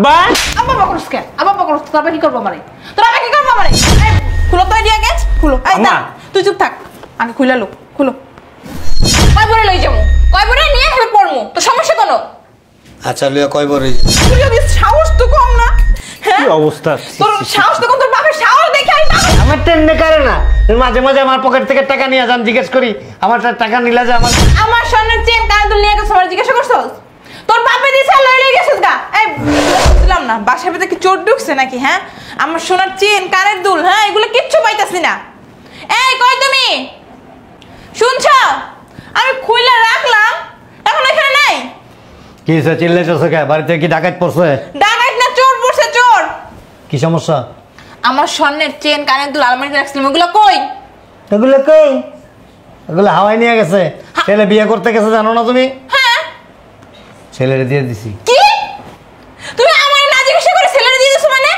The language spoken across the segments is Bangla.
আব্বা আব্বা বকরস কে? আব্বা বকরস তোরা কি করব আমারে? তোরা কি করব আমারে? খুলো তো দিয়া গেছ, খুলো। এই না, তুই চুপ থাক। আগে খুলে লো, খুলো। কয় বরে লই যামু? কয় বরে নিয়ে হেবে পড়মু? তো সমস্যা কোন? আচ্ছা লিয়া কয় বরে? তুই যদি সাহস তো কম না। কি অবস্থা? তোর সাহস তো কম, তোর বাপের সাহস দেখে আমি পাগল। আমার টেনে করে না। মাঝে মাঝে আমার পকেট থেকে টাকা নিয়ে যান, জিজ্ঞেস করি আমার টাকা নিলা যে আমার স্বর্ণের চেন কানে দুল নিয়ে গেছে, আমার জিজ্ঞাসা করছস? তোর বাপে দিছে লই গেছিস গা? এই বুঝলাম না, বাসার ভিতরে কি চোর ঢুকছে নাকি? হ্যাঁ, আমার সোনার চেন কানের দুল, হ্যাঁ এগুলো কিচ্ছু পাইতাছি না। এই কই তুমি? শুনছ? আমি খুইলা রাখলাম, এখন এখানে নাই। কি হয়েছে? চিল্লাইতেছো কে? বাড়িতে কি ডাকাত পড়ছে? ডাকাত না, চোর পড়ছে, চোর। কি সমস্যা? আমার স্বর্ণের চেন কানের দুল আলমারিতে রাখছিলাম, ওগুলো কই? এগুলো কই? এগুলো হাওয়ায় নিয়ে গেছে। ছেলে বিয়ে করতে গেছে, জানো না তুমি? হ্যাঁ, ছেলেরে দিয়ে দিছি। কি? তুমি আমার না জিজ্ঞাসা করে ছেলেরে দিয়ে দিছো মানে?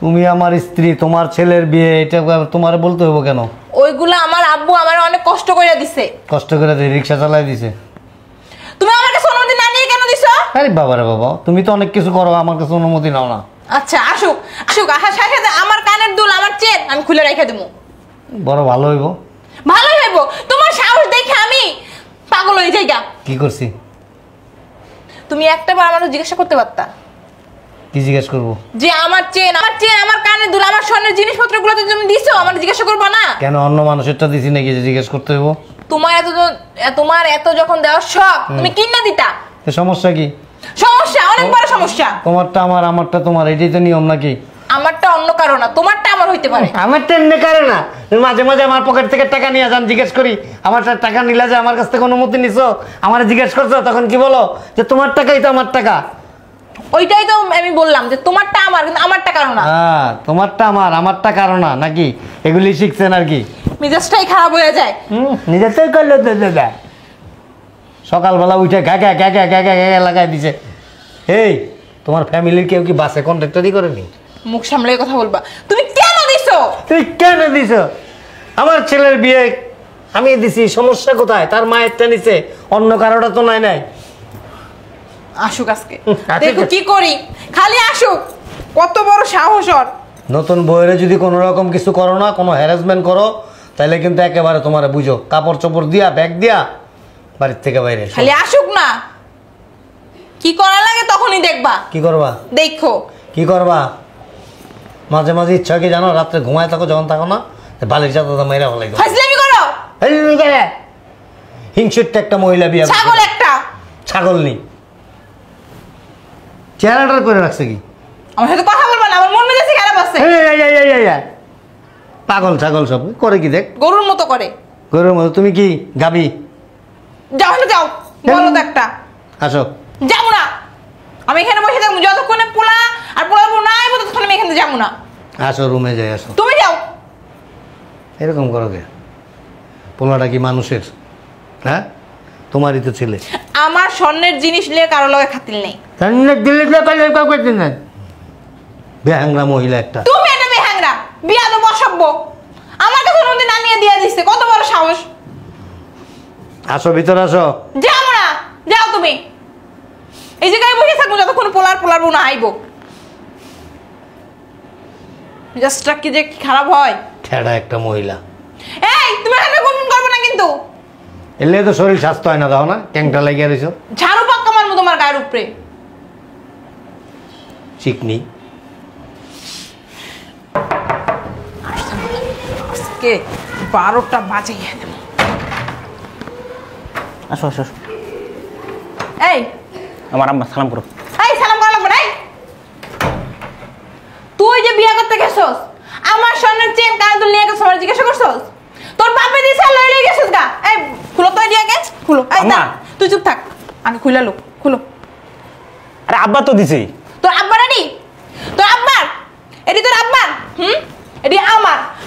তুমি আমার স্ত্রী, তোমার ছেলের বিয়ে, এটা তোমার বলতে হবো কেন? ওইগুলো আমার আব্বু আমার অনেক কষ্ট করে দিছে। কষ্ট করে রিক্সা চালাই দিছে। তুমি আমার কাছে অনুমতি না নিয়ে কেন দিছো? আরে বাবা রে বাবা, তুমি তো অনেক কিছু করো, আমার কাছে অনুমতি নাও না। আচ্ছা আসুক, আসুক, আসার সাথে সাথে আমার কানের দুল আমার চেন আমি খুলে রেখে দেবো। বড় ভালো হইব। ভালোই হইব। তোমার সাহস দেখে আমি পাগল হয়ে যাই গা। কি করছি? তুমি একটাবার আমার জিজ্ঞাসা করতে পারতা কি জিজ্ঞেস করবো? যে আমার চেন আমার কানের দুল আমার স্বর্ণের জিনিসপত্রগুলো তো তুমি দিছো, আমার জিজ্ঞাসা করবা না? কেন অন্য মানুষেরটা দিছি নাকি যে জিজ্ঞেস করতে হইব? তোমার এত যখন দেওয়ার শখ, তুমি কিনা দিতা। সমস্যা কি? সমস্যা অনেক বড় সমস্যা। তোমারটা আমার, আমারটা তোমার, এটাই তো নিয়ম নাকি? আমারটা অন্য কারো না, তোমারটা আমার হইতে পারে। আমারটা এমনি কারো না। মাঝে মাঝে আমার পকেট থেকে টাকা নিয়ে যান, জিজ্ঞেস করি আমার টাকা নিলা যে আমার কাছ থেকে অনুমতি নিছো, আমার জিজ্ঞেস করছো, তখন কি বলো যে তোমার টাকাই তো আমার টাকা। ওইটাই তো আমি বললাম যে তোমারটা আমার, কিন্তু আমারটা কারো না। হ্যাঁ, তোমারটা আমার, আমারটা কারো না নাকি? এগুলি শিখছেন আর কি? মেজাজটাই খারাপ হয়ে যায়। নিজেরটাই করলো তো দাদা। সকালবেলা উঠে গাগা গাগা গাগা গাগা লাগাই দিছে। এই তোমার ফ্যামিলির কেউ কি বাসে কন্ট্রাক্টরই করেনি? মুখ সামলে কথা বলবা। তুমি কেন দিছো? তুই কেন দিছো? আমার ছেলের বিয়ে আমি দিছি, সমস্যা কোথায়? তার মায়েরটা নিছে, অন্য কারোটা তো নাই। নাই আসুক আজকে, দেখো কি করি। খালি আসুক, কত বড় সাহস ওর। নতুন বইয়ের যদি কোনো রকম কিছু করো না, কোনো হ্যারাসমেন্ট করো, তাহলে কিন্তু একেবারে তোমার বুঝো কাপড় চোপড় দিয়া ব্যাগ দিয়া বাড়ির থেকে বাইরে। খালি আসুক না, কি করা লাগে তখনই দেখবা। কি করবা? দেখো কি করবা? মাঝে মাঝে ইচ্ছা কি জানো? রাত্রে ঘুমায় থাকো, যখন থাকো না বালির চাদা মেয়েরা হলে ফাজলামি করো। হিংসুটটা একটা মহিলা বিয়ে, ছাগল একটা। ছাগল নি, চেহারাটা করে রাখছে কি? আমার সাথে কথা বলবা না, আমার মন মেজাজ খারাপ আছে। পাগল ছাগল সব করে কি? দেখ গরুর মতো করে। গরুর মতো? তুমি কি গাবি? যাও না, যাও, বলো তো একটা। আসো। যাবো না, আমি এখানে বসে থাকবো যতক্ষণে পোলা আর পোলা না আইবো, ততক্ষণ আমি এখানে যাবো না। আসো, রুমে যাই। আসো। তুমি যাও। এরকম করো কে? পোলাটা কি মানুষের? হ্যাঁ, তোমারই তো ছেলে। আমার স্বর্ণের জিনিস নিয়ে কারো লগে খাতির নেই। বেহাংরা মহিলা একটা। তুমি এটা বেহাংরা, বিয়া তো বসাবো। আমার কাছে অনুমতি না নিয়ে দিয়ে দিচ্ছে, কত বড় সাহস। আসো, ভিতরে আসো। যাবো না, যাও তুমি। এই জায়গায় বসে থাকবো যতক্ষণ পোলার বউ না আইবো। জাস্টটা কি যে খারাপ হয়। ঠেড়া একটা মহিলা। এই তুমি এখানে গুনগুন করবে না কিন্তু। এলে তো শরীর স্বাস্থ্য হয় না, দাও না, ট্যাংটা লাগিয়ে রয়েছো। ঝাড়ু পাক্কা মারবো তোমার গায়ের উপরে। চিকনি আজকে 12টা বাজিয়ে দেব। আসো আসো। এই আমার আম্মা সালাম করো। এই সালাম করা লাগবে না। তুই যে বিয়ে করতে গেছস, আমার স্বর্ণের চেন কানের দুল নিয়ে গেছস, আমার জিজ্ঞাসা করছস? তোর বাপে দিছে লই গেছস গা? এই খুলো তো দিয়ে গেছ, খুলো। এই না, তুই চুপ থাক। আগে খুলে লো, খুলো। আরে আব্বা তো দিছে। তোর আব্বার এডি? তোর আব্বার এডি? তোর আব্বার? এডি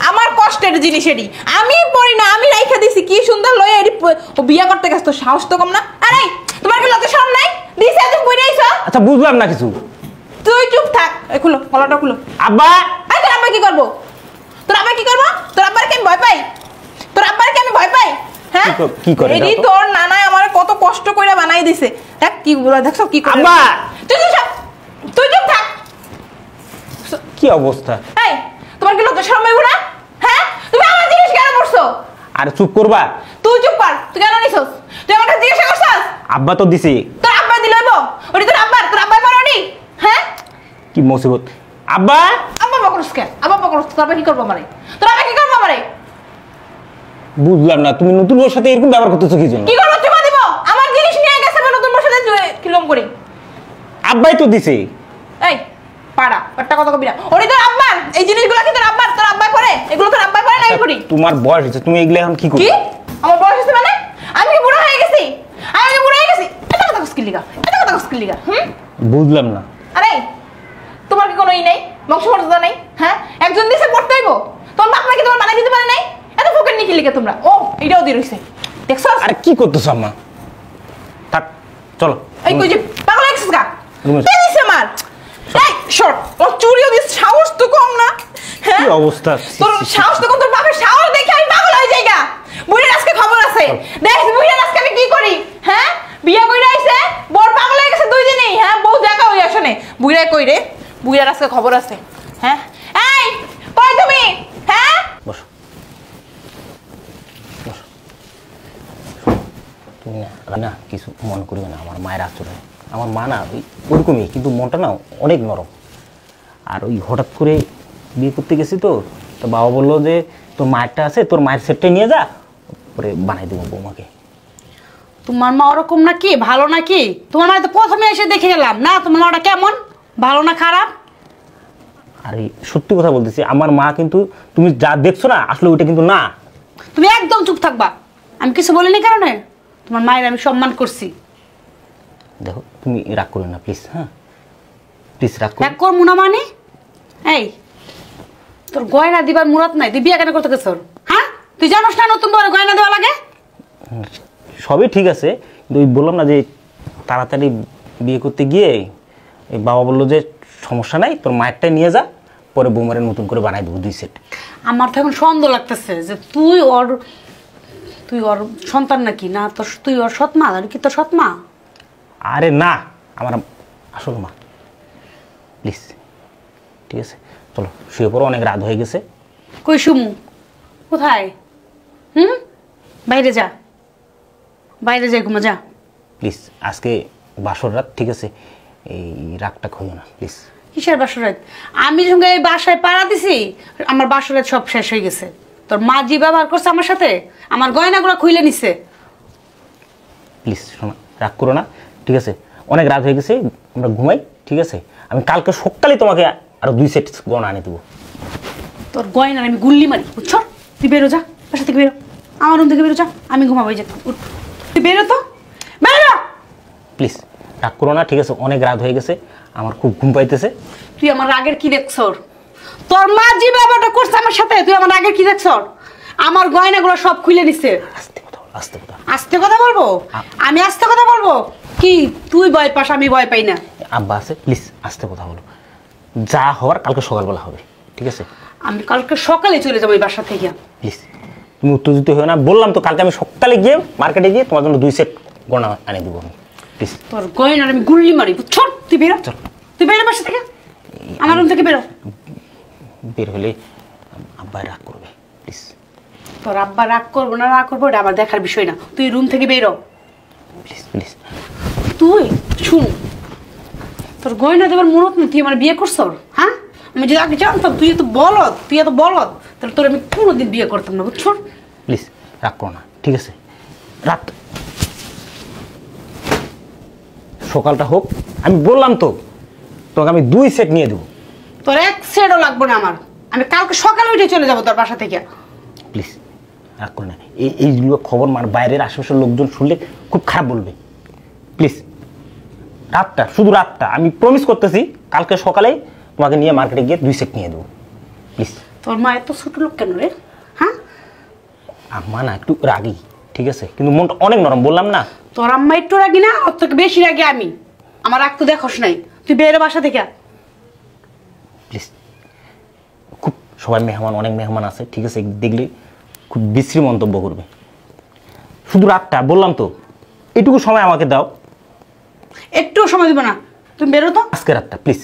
আমার কষ্টের জিনিস এডি। আমি পড়ি না, আমি রাইখা দিছি। কি সুন্দর লই এডি ও বিয়ে করতে গেছ, তোর সাহস তো কম না? আরে তোমার কি লজ্জা শরম নাই? দিছে তুমি পড়ে আইছো। আচ্ছা বুঝলাম না কিছু। তুই চুপ থাক। এই খুলো, গলাটা খুলো। আব্বা, এই তোর আব্বা কি করব? তোর আব্বা কি করব? তোর আব্বারকে আমি ভয় পাই? তোর আব্বারকে আমি ভয় পাই? হ্যাঁ, কি করে? এডি তোর নানা আমারে কত কষ্ট কইরা বানাই দিছে। দেখ কি বলে, দেখছো কি করে। আব্বা তুই চুপ। কি অবস্থা! এই তোমার কি লজ্জা শরম হইব না? হ্যাঁ তুমি আমার জিনিস কেন করছো? আরে চুপ করবা। তুই চুপ কর, তুই কেন নিছস? তুই আমার কাছে জিজ্ঞাসা করছস? আব্বা তো দিছে। তোর আব্বা দিল হইব? ওটি তোর আব্বা পারোনি? হ্যাঁ কি মুসিবত! আব্বা! আব্বা বকরস কে? আব্বা বকরস, তোর আব্বা কি করবো আমারে? তোর আব্বা কি করবো আমারে? বুঝলাম না, তুমি নতুন বউর সাথে এরকম ব্যবহার করতেছো কি জন্য? কি করবো? চুমা দিব? আমার জিনিস নিয়ে গেছে বলে নতুন বসাতে কিরকম করি? আব্বাই তো দিছে। এই পাড়া একটা কথা কবি না, ওটি তোর আব্বার। এই জিনিসগুলো কি তোর আব্বার? তোর আব্বা করে এগুলো? তোর আব্বা করে না আমি করি? তোমার বয়স হয়েছে, তুমি এগুলো এখন কি করবে? কি আমার বয়স হচ্ছে মানে? আমি কি বুড়া হয়ে গেছি? আমি কি বুড়া হয়ে গেছি? এটা কথা কসকিল লিগা, এটা কথা কসকিল লিগা। বুঝলাম না। আরে তোমার কি কোনো ই নেই, বংশমর্যাদা নেই? হ্যাঁ একজন দিছে পড়তে হইব, তোমার বাপ নাকি তোমার বানাই দিতে পারে নাই? এত ফোকের নিকি লিখে তোমরা। ও এটাও দিয়ে রইছে, দেখছো? আরে কি করতেছো আম্মা? থাক, চলো। এই কই যে পাগল হয়েছিস গা? রুমে কে দিছে মার? এই শর্ট ও চুরিও দিস, সাহস তো কম না? হ্যাঁ কি অবস্থা! তোর সাহস তো কম, তোর বাপের সাহস দেখে আমি পাগল হয়ে যাই গা। বুড়ির আজকে খবর আছে, দেখ বুড়ির আজকে আমি কি করি। হ্যাঁ বিয়া কইরা আইছে, বড় পাগল হয়ে গেছে 2 দিনেই। হ্যাঁ বউ দেখা হই আসনে, বুড়িরা কই রে? বুড়ির আজকে খবর আছে। হ্যাঁ এই কই তুমি? হ্যাঁ বসো, বসো। তুমি না কিছু মনে করবে না, আমার মায়ের আচরণ। আমার মা না ওরকমই, কিন্তু মনটা না অনেক নরম। আর ওই হঠাৎ করে বিয়ে করতে গেছি তো বাবা বললো যে তোর মায়েরটা আছে, তোর মায়ের সেটটাই নিয়ে যা, পরে বানাই দেবো বৌমাকে। তোমার মা ওরকম নাকি, ভালো নাকি? তোমার মা তো প্রথমে এসে দেখে গেলাম না, তোমার মাটা কেমন, ভালো না খারাপ? আরে সত্যি কথা বলতেছি, আমার মা কিন্তু তুমি যা দেখছো না আসলে ওইটা কিন্তু না। তুমি একদম চুপ থাকবা, আমি কিছু বলিনি কারণে তোমার মায়ের আমি সম্মান করছি। দেখো তুমি রাগ করো না প্লিজ। হ্যাঁ প্লিজ রাগ করো। এক করবো না মানে? এই তোর গয়না দিবার মুরাদ নাই, তুই বিয়ে কেন করতে গেছ? হ্যাঁ তুই জানোস না নতুন বড় গয়না দেওয়া লাগে? সবই ঠিক আছে, কিন্তু ওই বললাম না যে তাড়াতাড়ি বিয়ে করতে গিয়ে এই বাবা বললো যে সমস্যা নাই, তোর মায়েরটাই নিয়ে যা, পরে বৌমারে নতুন করে বানাই দেবো 2 সেট। আমার তো এখন সন্দেহ লাগতেছে যে তুই ওর সন্তান নাকি না, তোর তুই ওর সৎমা কি তোর সৎমা? আরে না, আমার আসল মা। প্লিজ ঠিক আছে, চলো শুয়ে পড়ো, অনেক রাত হয়ে গেছে। কই সুমু কোথায়? বাইরে যা, বাইরে যাই ঘুমা যা। প্লিজ আজকে বাসর রাত, ঠিক আছে? এই রাগটা খুঁজো না প্লিজ। কিসের বাসরাত? আমি সঙ্গে এই বাসায় পাড়া দিছি, আমার বাসরাত সব শেষ হয়ে গেছে। তোর মা যে ব্যবহার করছে আমার সাথে, আমার গয়নাগুলো খুইলে নিছে। প্লিজ শোনা, রাগ করো না, ঠিক আছে? অনেক রাত হয়ে গেছে, আমরা ঘুমাই, ঠিক আছে? আমি কালকে সকালে তোমাকে আরো 2 সেট গয়না আনি দেবো। তোর গয়নার আমি গুল্লি মারি, বুঝছ? তুই বেরো যা, বাসা থেকে বেরো, আমার রুম থেকে বেরো যা, আমি ঘুমাবো। এই যে উঠ, তুই বেরো তো, বেরো। প্লিজ রাগ করো না, ঠিক আছে? অনেক রাত হয়ে গেছে, আমার খুব ঘুম পাইতেছে। তুই আমার রাগের কি দেখছ? তোর মা যে ব্যাপারটা করছে আমার সাথে, তুই আমার রাগের কি দেখছ? আমার গয়নাগুলো সব খুলে নিছে। আস্তে কথা বলো, আস্তে কথা। আস্তে কথা বলবো? আমি আস্তে কথা বলবো? কি তুই ভয় পাস, আমি ভয় পাই না। আব্বা আছে, প্লিজ আস্তে কথা বলো। যা হওয়ার কালকে সকালবেলা হবে, ঠিক আছে? আমি কালকে সকালে চলে যাবো এই বাসা থেকে। প্লিজ তুমি উত্তেজিত হও না, বললাম তো কালকে আমি সকালে গিয়ে মার্কেটে গিয়ে তোমার জন্য 2 সেট গয়না আনি দেবো আমি। প্লিজ তোর গয়নার আমি গুল্লি মারি, বুঝছ? তুই বেরো, তুই বেরো বাসা থেকে, আমার রুম থেকে বেরো। বের হলে আব্বা রাগ করবে, প্লিজ। তোর আব্বা রাগ করবো না রাগ করবো এটা আমার দেখার বিষয় না, তুই রুম থেকে বেরো। Please please. তুই শুন, তোর গয়না দেবার মুরত না, তুই আমার বিয়ে করছ? হ্যাঁ আমি যদি আগে জানতাম তুই এত বলদ, তাহলে তোর আমি কোনোদিন বিয়ে করতাম না, বুঝছ? প্লিজ রাগ করো না, ঠিক আছে? রাত সকালটা হোক, আমি বললাম তো তোমাকে আমি 2 সেট নিয়ে দেবো। তোর 1 সেটও লাগবে না আমার, আমি কালকে সকালে উঠে চলে যাবো তোর বাসা থেকে। প্লিজ রাগ করো না, এইগুলো খবর মানে বাইরের আশেপাশের লোকজন শুনলে খুব খারাপ বলবে। প্লিজ রাতটা, শুধু রাতটা, আমি প্রমিস করতেছি কালকে সকালে তোমাকে নিয়ে মার্কেটে গিয়ে 2 সেট নিয়ে দেবো, প্লিজ। তোর মা এত ছোট লোক কেন রে? হ্যাঁ আম্মা না একটু রাগি, ঠিক আছে? কিন্তু মনটা অনেক নরম, বললাম না? তোর আম্মা একটু রাগি না, ওর থেকে বেশি রাগি আমি। আমার রাগ তো দেখোস নাই, তুই বেরো বাসা থেকে প্লিজ। খুব সবাই মেহমান, অনেক মেহমান আছে, ঠিক আছে? দেখলে খুব বিশ্রী মন্তব্য করবে। শুধু রাতটা, বললাম তো, এটুকু সময় আমাকে দাও। একটু সময় দিব না, তুমি বেরো তো। আজকে রাতটা প্লিজ,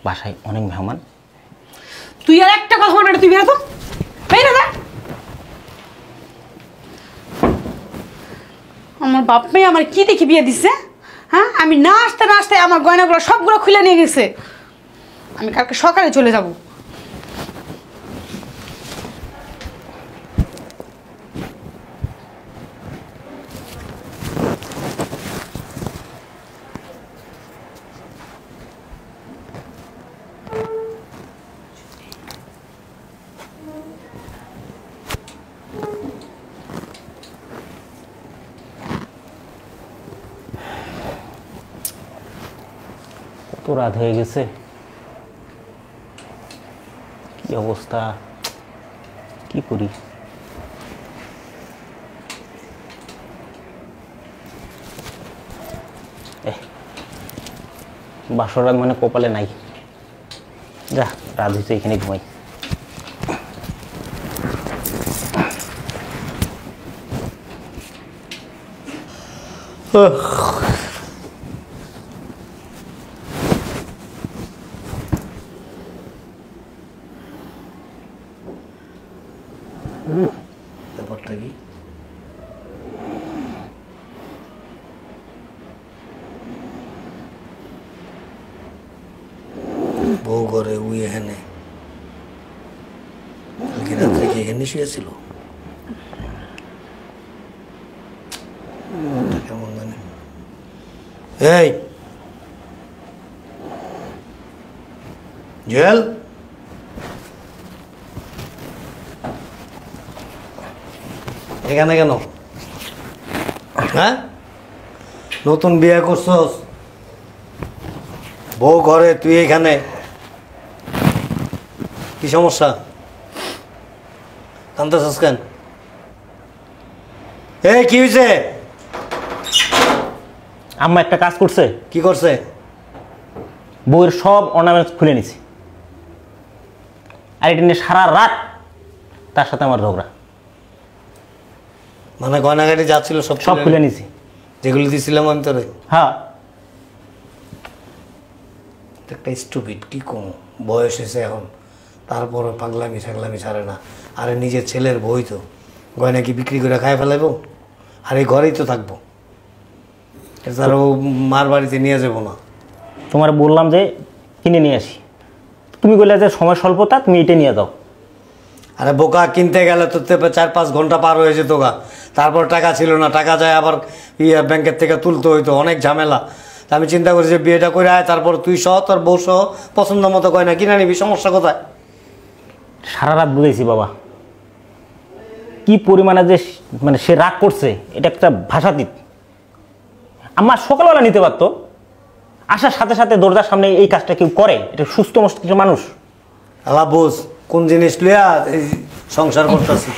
বাসায় অনেক মেহমান, তুই আর একটা কথা বলবি না, তুই বেরো তো, বেরো না। আমার বাপ মেয়ে আমার কি দেখে বিয়ে দিছে? হ্যাঁ, আমি না আসতে না আসতে আমার গয়নাগুলো সবগুলো খুলে নিয়ে গেছে। আমি কালকে সকালে চলে যাব। কত রাত হয়ে গেছে, কি অবস্থা, কি করি? বাসর রাত মানে কপালে নাই। যা, রাত হয়েছে, এখানে ঘুমাই। ব্যাপারটা কি? বউ ঘরে উই এখানে, কালকে রাত্রে কি এখানে শুয়েছিল? কেমন জানি। এই জুয়েল, এখানে কেন? হ্যাঁ, নতুন বিয়ে করছস, বউ ঘরে, তুই এখানে, কি সমস্যা? কান্দতেছস কেন? এই কি হয়েছে? আম্মা একটা কাজ করছে। কি করছে? বউয়ের সব অর্নামেন্টস খুলে নিছি, আর এটা নিয়ে সারা রাত তার সাথে আমার ঝগড়া। মানে গয়নাগাটি যা ছিল সব সব খুলে নিছি, যেগুলো দিয়েছিলাম আমি তোরে। হ্যাঁ। একটা স্টুপিড, কি কম বয়স হয়েছে এখন, তারপরে পাগলামি ছাগলামি ছাড়ে না। আরে নিজের ছেলের বই তো, গয়না কি বিক্রি করে খাই ফেলাইব? আর এই ঘরেই তো থাকবো, তারও মার বাড়িতে নিয়ে যাবো না। তোমার বললাম যে কিনে নিয়ে আসি, তুমি বললে যে সময় স্বল্পতা, তুমি এটা নিয়ে যাও। আরে বোকা, কিনতে গেলে তো 4-5 ঘন্টা পার হয়ে যেত গা, তারপর টাকা ছিল না, টাকা যায় আবার ব্যাংকের থেকে তুলতে হইতো, অনেক ঝামেলা। তা আমি চিন্তা করি যে বিয়েটা করে আয়, তারপর তুই সহ তোর বউ সহ পছন্দ মতো গয়না কিনে নিবি, সমস্যা কোথায়? সারা রাত বুঝেছি বাবা, কি পরিমাণে যে মানে সে রাগ করছে, এটা একটা ভাষাতীত। আমার সকালবেলা নিতে পারতো, আসার সাথে সাথে দরজার সামনে এই কাজটা কেউ করে? এটা সুস্থ মস্তিষ্ক মানুষ। আল্লাহ বোঝ কোন জিনিস লইয়া এই সংসার করতেছি।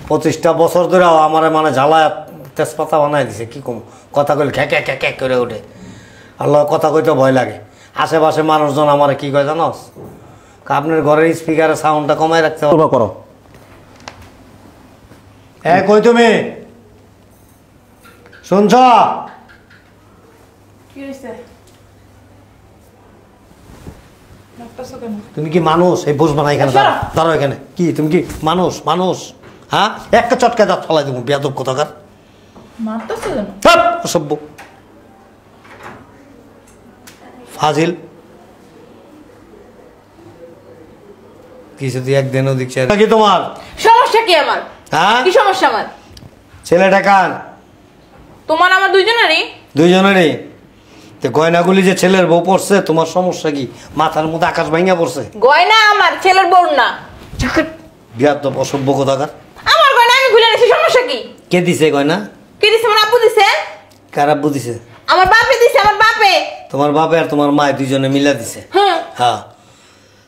25টা বছর ধরে আমার মানে জ্বালায় তেজপাতা বানাই দিছে, কি কম কথা কইলে খ্যাক খ্যাক খ্যাক করে ওঠে। আল্লাহ, কথা কইতে ভয় লাগে। আশেপাশে মানুষজন আমার কি কয় জানোস? আপনার ঘরের স্পিকারের সাউন্ডটা কমাই রাখতে হবে। করো। হ্যাঁ, কই তুমি শুনছ? কি হইছে? ডাকতেছো কেন? তুমি কি মানুষ? এই বসবা না এখানে, দাঁড়াও এখানে। কি তুমি কি মানুষ? মানুষ, হ্যাঁ? একটা চটকায় দাঁত ফলাই দেবো, বেয়াদব কোথাকার। মারতেছো কেন? অসভ্য ফাজিল। কিছু তুই একদিনও দেখছি কি তোমার সমস্যা কি আমার? হ্যাঁ, কি সমস্যা আমার? ছেলেটা কার? তোমার আমার দুইজনেরই। দুইজনেরই। তো গয়নাগুলি যে ছেলের বউ পড়ছে, তোমার সমস্যা কি? মাথার মধ্যে আকাশ ভাঙা পড়ছে? গয়না আমার, ছেলের বউ না। বিয়াদব অসভ্য কোথাকার। আমার গয়না আমি খুলে নিছি, সমস্যা কি? কে দিছে গয়না? কে দিছে? আমার আব্বু দিছে। কার আব্বু দিছে? আমার বাপে দিছে, আমার বাপে। তোমার বাপে আর তোমার মা দুইজনে মিলা দিছে? হ্যাঁ। হ্যাঁ,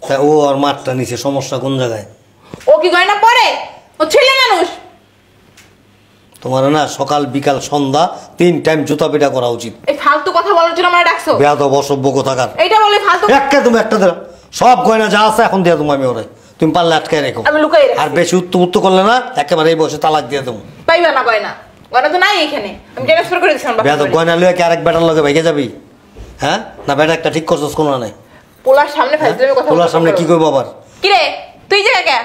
তা ও আর মারটা নিছে, সমস্যা কোন জায়গায়? ও কি গয়না পরে? ও ছেলে মানুষ। তোমার না সকাল বিকাল সন্ধ্যা 3 টাইম জুতা পিটা করা উচিত। এই ফালতু কথা বলার জন্য আমরা ডাকছো? বেয়াদব অসভ্য কোথাকার। এইটা বলে ফালতু। একটা তুমি একটা দাও, সব গয়না যা আছে এখন দিয়ে তুমি, আমি ওরে তুমি পারলে আটকায় রেখো। আমি লুকাই রাখছি। আর বেশি উত্তু করলে না একেবারে এই বসে তালাক দিয়ে দেবো। পাইবা না গয়না, গয়না তো নাই এখানে। আমি ট্রান্সফার করে দিছিলাম বেয়াদব, গয়না লইয়া কি আরেক বেটার লগে ভেঙে যাবি? হ্যাঁ, না বেটা একটা ঠিক করছস কোনো নাই? পোলার সামনে ফাইজলামি কথা পোলার সামনে কি করবো আবার? কি রে তুই যে কে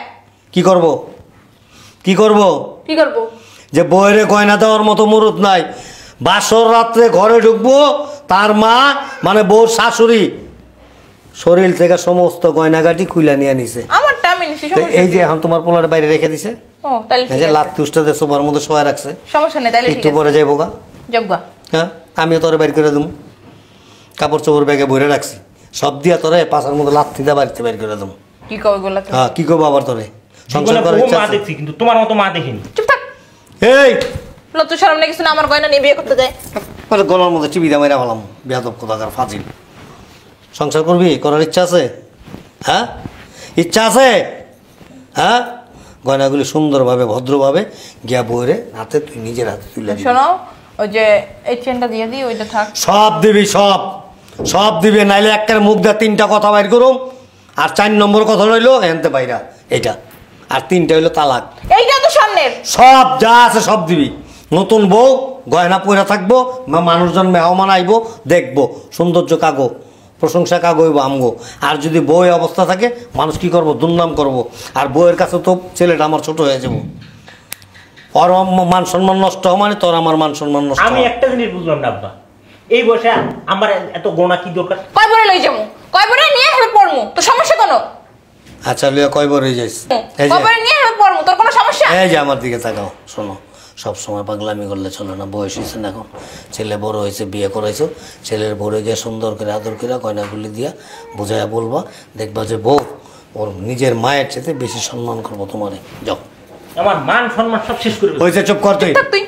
কি করব? কি করব? কি করব? যে বইরে গয়না দেওয়ার মতো মুরুদ নাই। বাসর রাত্রে ঘরে ঢুকবো, তার মা মানে বউর শাশুড়ি শরীর থেকে সমস্ত গয়নাগাটি খুইলা নিয়ে নিছে। আমারটা আমি নিছি, তো সমস্যা এই যে এখন তোমার পোলার বাইরে রেখে দিছে, ও তাহলে এই যে লাত্তি উষ্টাতে সোফার মধ্যে শোয়া রাখছে, সমস্যা নেই, তাহলে ঠিক একটু আছে পরে যাইবো গা। জগ্গা। হ্যাঁ, আমিও তোরে বাইর করে দেবো, কাপড় চোপড় ব্যাগে ভরে রাখছি, সব দিয়া তোরে পাশার মধ্যে লাত্তি দিয়ে বাড়িতে বাইর করে দেবো। কি কবে বললা তুমি? হ্যাঁ, কি করবো আবার তোরে? সংসার জীবনে করার বহু ইচ্ছা মা আছে? দেখছি কিন্তু তোমার মতো মা দেখিনি। চুপ থাক, এই লজ্জা শরম নেই কিছু না, আমার গয়না নিয়ে বিয়ে করতে যায়। মানে গলার মধ্যে টিভি দামাই রাখলাম, বেয়াদব কোথাকার ফাজিল। সংসার করবি, করার ইচ্ছা আছে? হ্যাঁ, ইচ্ছা আছে? হ্যাঁ, গয়নাগুলি সুন্দরভাবে ভদ্রভাবে গিয়া বইরে হাতে তুই নিজের হাতে তুলে দিবি। শোনো, ওই যে এই চেনটা দিয়ে দিই, ওইটা থাক। সব দিবি, সব সব দিবি, নাইলে একটা মুখ দিয়ে তিনটা কথা বাইর করুম। আর 4 নম্বর কথা রইলো এনতে বাইরা এটা, আর 3টা হইলো তালাক। এইটা তো সামনের। সব যা আছে সব দিবি। নতুন বউ গয়না পরে থাকবো, মানুষজন মেহমান আইবো, দেখবো সৌন্দর্য কাগো, প্রশংসা কাগো হইব আমগো। আর যদি বউয়ের অবস্থা থাকে, মানুষ কি করবো, দুর্নাম করবো। আর বউয়ের কাছে তো ছেলেটা আমার ছোট হয়ে যাবো, ওর মান সম্মান নষ্ট হওয়া মানে তোর আমার মান সম্মান নষ্ট আমি হওয়া। একটা জিনিস বুঝলাম না আব্বা, এই বয়সে আমার এত গোনা কি দরকার? কয় বরে লই যাবো, কয় বরে নিয়ে হেবে পড়মু, তোর সমস্যা কোনো? আচ্ছা লিয়া কয় বড় হয়ে যাইস? এই কয় যে বরে নিয়ে হেবে পড়মু, তোর কোনো সমস্যা? এই যে আমার দিকে তাকাও, শোনো, সব সময় পাগলামি করলে চলে না। বয়স হয়েছে না এখন, ছেলে বড় হয়েছে, বিয়ে করাইছো, ছেলের বড় গিয়ে সুন্দর করে আদর করে গয়নাগুলি দিয়া বুঝাইয়া বলবা, দেখবা যে বউ ওর নিজের মায়ের চেয়ে বেশি সম্মান করবো তোমারে। যাও, আমার মান সম্মান সব শেষ করে ফেলছে। হয়েছে, চুপ কর তুই। থাক তুই,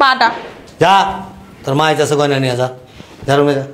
পাটা। যা, তোর মা আইতাছে, গয়না নিয়ে যা, যা রুমে যা।